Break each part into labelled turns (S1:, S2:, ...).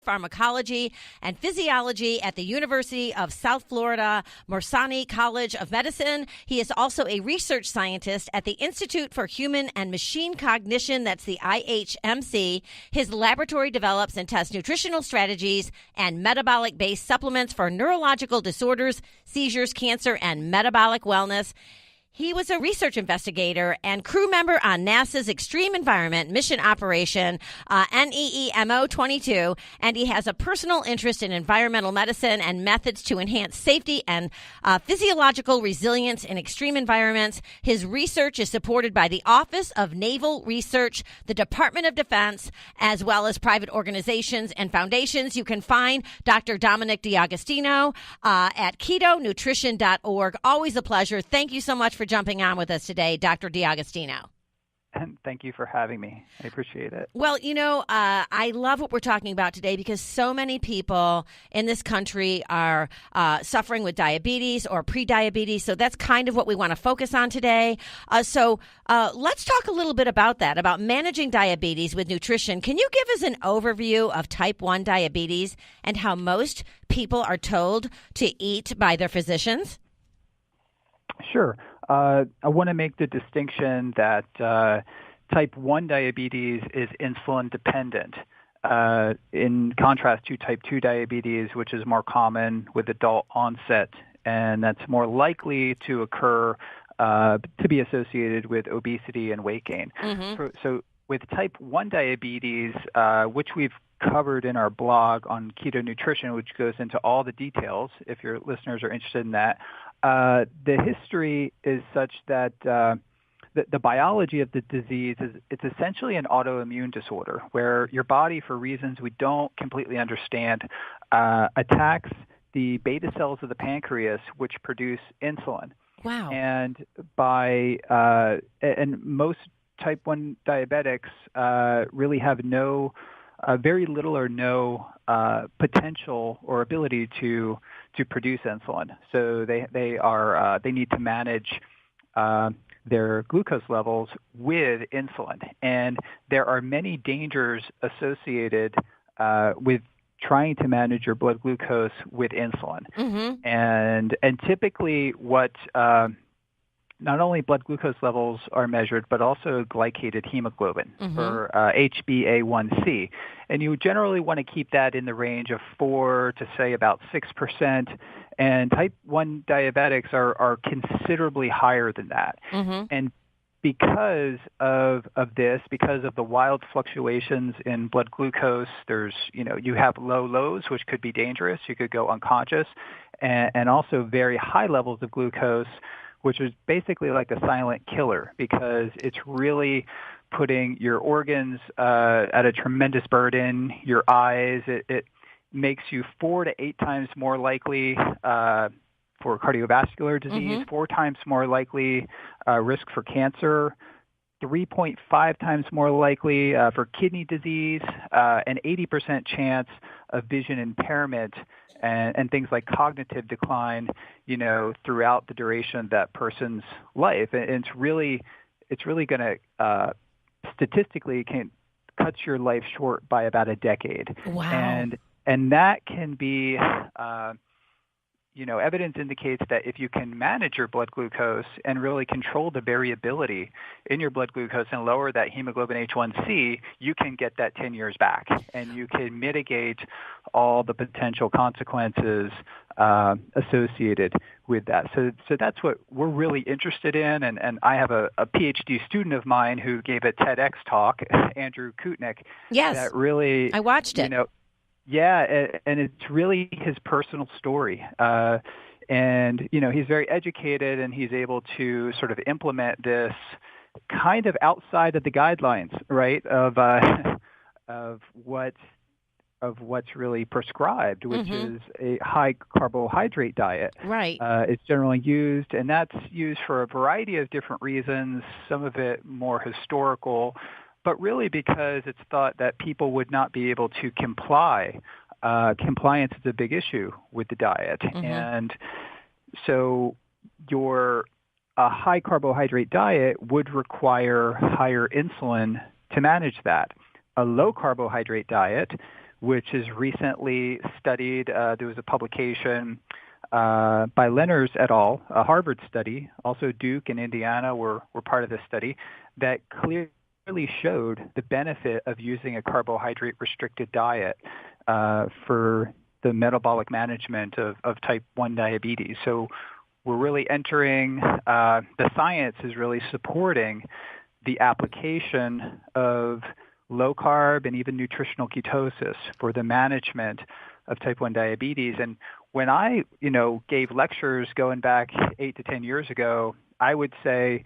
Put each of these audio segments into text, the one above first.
S1: Pharmacology and Physiology at the University of South Florida Morsani College of Medicine. He is also a research scientist at the Institute for Human and Machine Cognition, that's the IHMC. His laboratory develops and tests nutritional strategies and metabolic-based supplements for neurological disorders, seizures, cancer, and metabolic wellness. He was a research investigator and crew member on NASA's Extreme Environment Mission Operation, NEEMO 22, and he has a personal interest in environmental medicine and methods to enhance safety and physiological resilience in extreme environments. His research is supported by the Office of Naval Research, the Department of Defense, as well as private organizations and foundations. You can find Dr. Dominic D'Agostino at ketonutrition.org. Always a pleasure. Thank you so much for jumping on with us today, Dr. D'Agostino.
S2: And thank you for having me. I appreciate it.
S1: Well, I love what we're talking about today because so many people in this country are suffering with diabetes or prediabetes. So that's kind of what we want to focus on today. So let's talk a little bit about that, about managing diabetes with nutrition. Can you give us an overview of type 1 diabetes and how most people are told to eat by their physicians?
S2: Sure. I want to make the distinction that type 1 diabetes is insulin dependent, in contrast to type 2 diabetes, which is more common with adult onset, and that's more likely to occur to be associated with obesity and weight gain. Mm-hmm. So with type 1 diabetes, which we've covered in our blog on Keto Nutrition, which goes into all the details if your listeners are interested in that, the history is such that the biology of the disease is it's essentially an autoimmune disorder where your body, for reasons we don't completely understand, attacks the beta cells of the pancreas, which produce insulin.
S1: Wow.
S2: And and most type 1 diabetics really have very little or no potential or ability to produce insulin. So they need to manage their glucose levels with insulin. And there are many dangers associated with trying to manage your blood glucose with insulin. Mm-hmm. And typically what not only blood glucose levels are measured, but also glycated hemoglobin, mm-hmm. or HbA1c. And you generally want to keep that in the range of 4 to, say, about 6%. And type 1 diabetics are considerably higher than that. Mm-hmm. And because of this, because of the wild fluctuations in blood glucose, you have low lows, which could be dangerous. You could go unconscious, and also very high levels of glucose, which is basically like a silent killer because it's really putting your organs at a tremendous burden, your eyes. It makes you 4 to 8 times more likely for cardiovascular disease, mm-hmm. 4 times more likely risk for cancer, 3.5 times more likely for kidney disease, an 80% chance of vision impairment and things like cognitive decline, throughout the duration of that person's life. And it's really going to statistically cuts your life short by about a decade.
S1: Wow.
S2: And that can be evidence indicates that if you can manage your blood glucose and really control the variability in your blood glucose and lower that hemoglobin H1C, you can get that 10 years back, and you can mitigate all the potential consequences associated with that. So that's what we're really interested in, and I have a PhD student of mine who gave a TEDx talk, Andrew Kutnick.
S1: Yes,
S2: that really,
S1: I watched it.
S2: Yeah, and it's really his personal story. And, he's very educated, and he's able to sort of implement this kind of outside of the guidelines, right, of what's really prescribed, which mm-hmm. is a high carbohydrate diet.
S1: Right.
S2: It's generally used, and that's used for a variety of different reasons, some of it more historical, but really because it's thought that people would not be able to comply. Compliance is a big issue with the diet. Mm-hmm. And so a high carbohydrate diet would require higher insulin to manage that. A low carbohydrate diet which is recently studied. There was a publication by Lenners et al., a Harvard study, also Duke and Indiana were part of this study, that clearly showed the benefit of using a carbohydrate-restricted diet for the metabolic management of type 1 diabetes. So we're really entering, the science is really supporting the application of low-carb and even nutritional ketosis for the management of type 1 diabetes. And when I, gave lectures going back 8 to 10 years ago, I would say,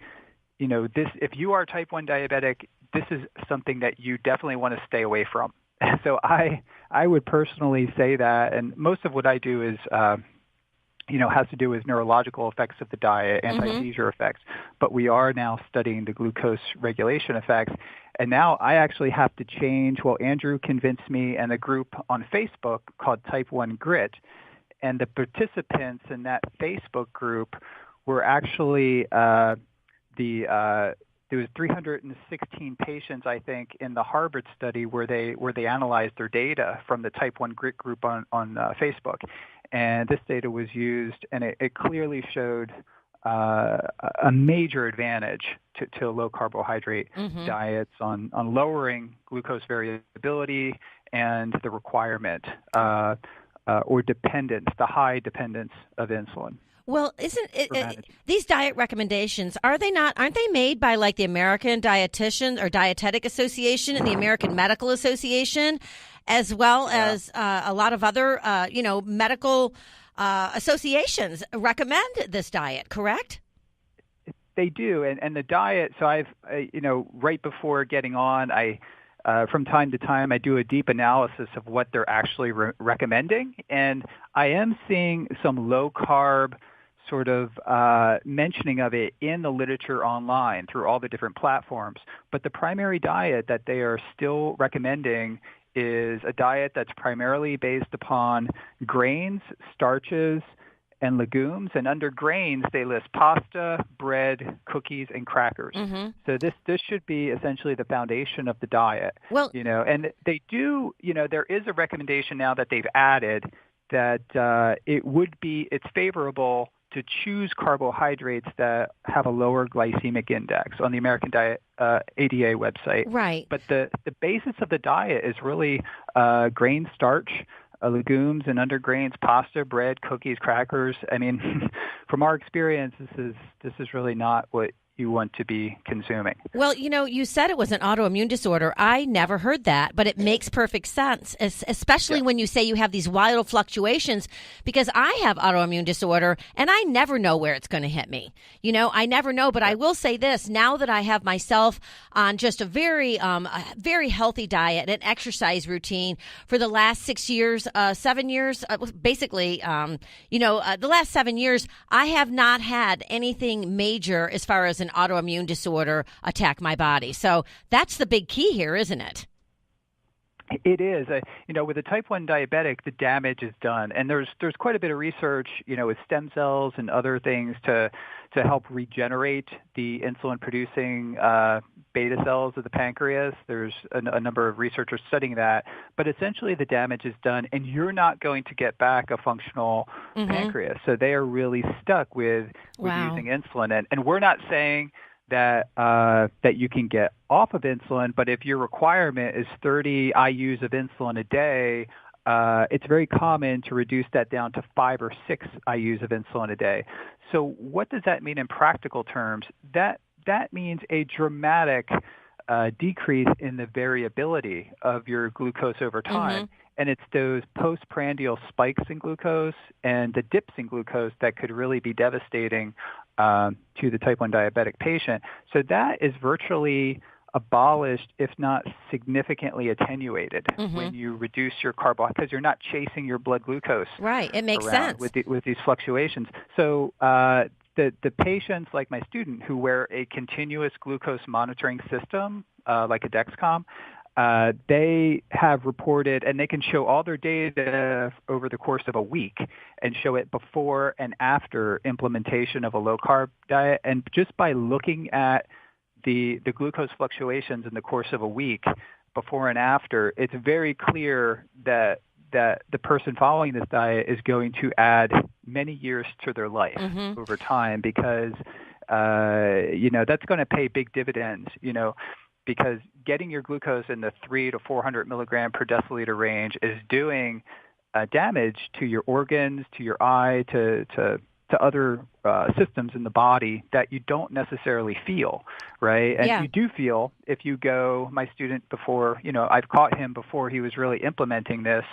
S2: if you are type 1 diabetic, this is something that you definitely want to stay away from. So I would personally say that, and most of what I do is, has to do with neurological effects of the diet, anti-seizure effects. But we are now studying the glucose regulation effects. And now I actually have to change. Well, Andrew convinced me and a group on Facebook called Type 1 Grit. And the participants in that Facebook group were actually there was 316 patients, I think, in the Harvard study where they analyzed their data from the Type 1 Grit group on Facebook. And this data was used, and it clearly showed a major advantage to low carbohydrate diets on lowering glucose variability and the requirement or dependence, the high dependence of insulin.
S1: Well, these diet recommendations, aren't they made by like the American Dietitian or Dietetic Association and the American Medical Association, as well as a lot of other, medical associations recommend this diet, correct?
S2: They do. And the diet, so I've, right before getting on, from time to time, I do a deep analysis of what they're actually recommending. And I am seeing some low-carb sort of mentioning of it in the literature online through all the different platforms. But the primary diet that they are still recommending is a diet that's primarily based upon grains, starches, and legumes. And under grains, they list pasta, bread, cookies, and crackers. So this should be essentially the foundation of the diet.
S1: Well,
S2: and they do, there is a recommendation now that they've added that it's favorable to choose carbohydrates that have a lower glycemic index on the American Diet ADA website.
S1: Right.
S2: But the basis of the diet is really grain, starch, legumes, and under grains, pasta, bread, cookies, crackers. I mean, from our experience, this is really not what you want to be consuming.
S1: Well, you said it was an autoimmune disorder. I never heard that, but it makes perfect sense, especially when you say you have these wild fluctuations, because I have autoimmune disorder and I never know where it's going to hit me. I never know, but I will say this, now that I have myself on just a very healthy diet and exercise routine for the last 7 years, basically, the last 7 years, I have not had anything major as far as an autoimmune disorder attack my body. So that's the big key here, isn't it?
S2: It is. With a type 1 diabetic, the damage is done. And there's quite a bit of research, with stem cells and other things to help regenerate the insulin-producing beta cells of the pancreas. There's a number of researchers studying that. But essentially the damage is done, and you're not going to get back a functional pancreas. So they are really stuck with using insulin. And we're not saying that you can get off of insulin, but if your requirement is 30 IUs of insulin a day, it's very common to reduce that down to 5 or 6 IUs of insulin a day. So what does that mean in practical terms? That means a dramatic decrease in the variability of your glucose over time. And it's those postprandial spikes in glucose and the dips in glucose that could really be devastating to the type 1 diabetic patient. So that is virtually abolished, if not significantly attenuated, when you reduce your carbohydrate, because you're not chasing your blood glucose.
S1: Right, it makes sense
S2: with these fluctuations. So the patients, like my student, who wear a continuous glucose monitoring system, like a Dexcom, they have reported, and they can show all their data over the course of a week and show it before and after implementation of a low-carb diet. And just by looking at the glucose fluctuations in the course of a week, before and after, it's very clear that the person following this diet is going to add many years to their life over time because, that's going to pay big dividends, because getting your glucose in the 300 to 400 milligram per deciliter range is doing damage to your organs, to your eye, to other systems in the body that you don't necessarily feel, right? And you do feel if you go, my student before, I've caught him before he was really implementing this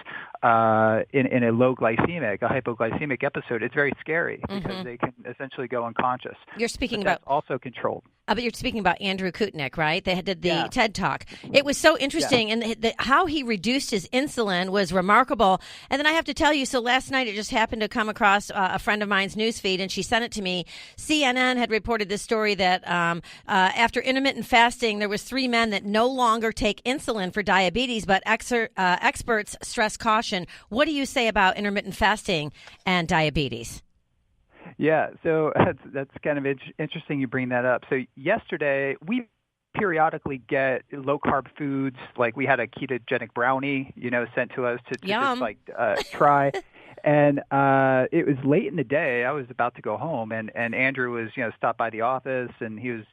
S2: in a low glycemic, a hypoglycemic episode. It's very scary because they can essentially go unconscious.
S1: You're speaking about
S2: also controlled.
S1: But you're speaking about Andrew Kutnick, right? They did the TED Talk. It was so interesting, and how he reduced his insulin was remarkable. And then I have to tell you, so last night it just happened to come across a friend of mine's newsfeed, and she sent it to me. CNN had reported this story that after intermittent fasting, there was 3 men that no longer take insulin for diabetes, but experts stress caution. What do you say about intermittent fasting and diabetes?
S2: Yeah, so that's kind of interesting you bring that up. So yesterday, we periodically get low-carb foods, like we had a ketogenic brownie, sent to us to just try. And it was late in the day. I was about to go home, and Andrew was, stopped by the office, and he was,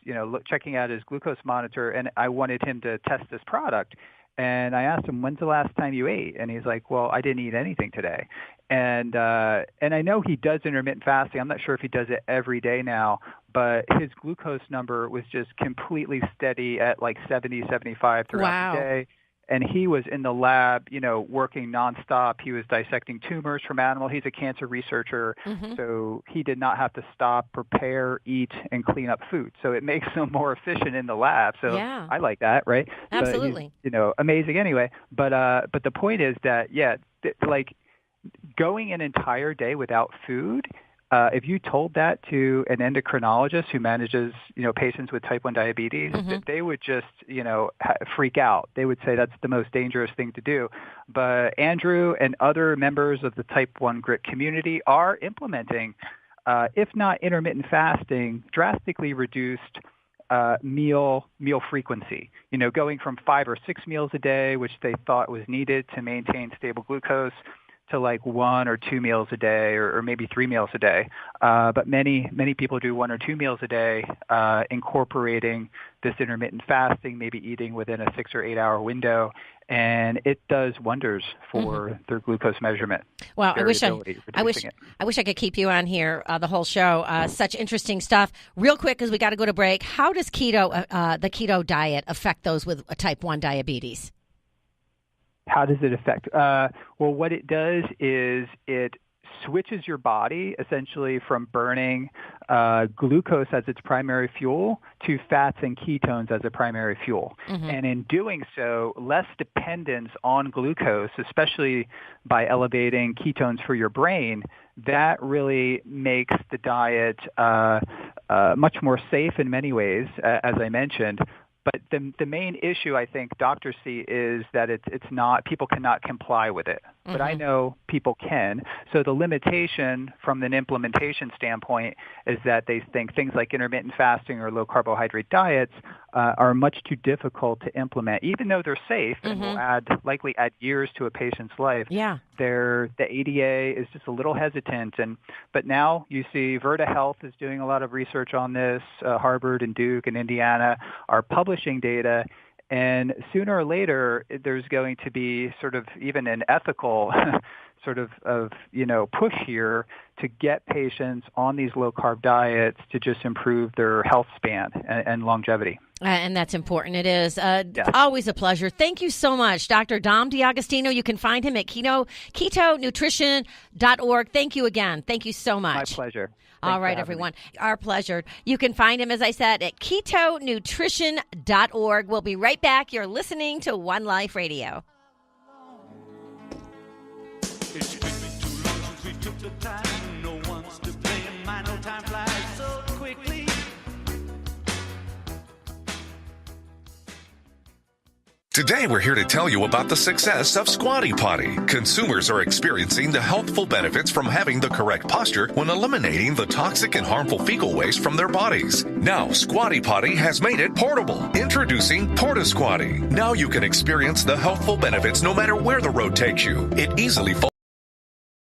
S2: checking out his glucose monitor, and I wanted him to test this product. And I asked him, when's the last time you ate? And he's like, well, I didn't eat anything today. And I know he does intermittent fasting. I'm not sure if he does it every day now, but his glucose number was just completely steady at like 70, 75 throughout the day. And he was in the lab, working nonstop. He was dissecting tumors from animals. He's a cancer researcher, so he did not have to stop, prepare, eat, and clean up food. So it makes him more efficient in the lab. So I like that, right?
S1: Absolutely.
S2: But he's, amazing anyway. But the point is that, like going an entire day without food, if you told that to an endocrinologist who manages, patients with type 1 diabetes, they would just, freak out. They would say that's the most dangerous thing to do. But Andrew and other members of the type 1 GRIT community are implementing, if not intermittent fasting, drastically reduced meal frequency, going from 5 or 6 meals a day, which they thought was needed to maintain stable glucose, to like 1 or 2 meals a day, or maybe 3 meals a day. But many people do 1 or 2 meals a day, incorporating this intermittent fasting, maybe eating within a 6 or 8 hour window. And it does wonders for their glucose measurement.
S1: Well, I wish I could keep you on here the whole show. Such interesting stuff. Real quick, because we got to go to break. How does the keto diet affect those with type 1 diabetes?
S2: How does it affect? Well, what it does is it switches your body essentially from burning glucose as its primary fuel to fats and ketones as a primary fuel. And in doing so, less dependence on glucose, especially by elevating ketones for your brain, that really makes the diet much more safe in many ways, as I mentioned. But the main issue I think doctors see is that it's not, people cannot comply with it. But I know people can. So the limitation from an implementation standpoint is that they think things like intermittent fasting or low carbohydrate diets are much too difficult to implement, even though they're safe and will likely add years to a patient's life.
S1: Yeah.
S2: The ADA is just a little hesitant. But now you see Virta Health is doing a lot of research on this. Harvard and Duke and Indiana are publishing data. And sooner or later, there's going to be sort of even an ethical sort of push here to get patients on these low-carb diets to just improve their health span and longevity.
S1: And that's important. It is. Always a pleasure. Thank you so much, Dr. Dom D'Agostino. You can find him at ketonutrition.org. Thank you again. Thank you so much.
S2: My pleasure.
S1: All right, everyone. Our pleasure. You can find him, as I said, at ketonutrition.org. We'll be right back. You're listening to One Life Radio.
S3: It's been too long since we took the time. No one's to blame. I know time flies so quickly.
S4: Today, we're here to tell you about the success of Squatty Potty. Consumers are experiencing the healthful benefits from having the correct posture when eliminating the toxic and harmful fecal waste from their bodies. Now, Squatty Potty has made it portable. Introducing Porta Squatty. Now you can experience the healthful benefits no matter where the road takes you. It easily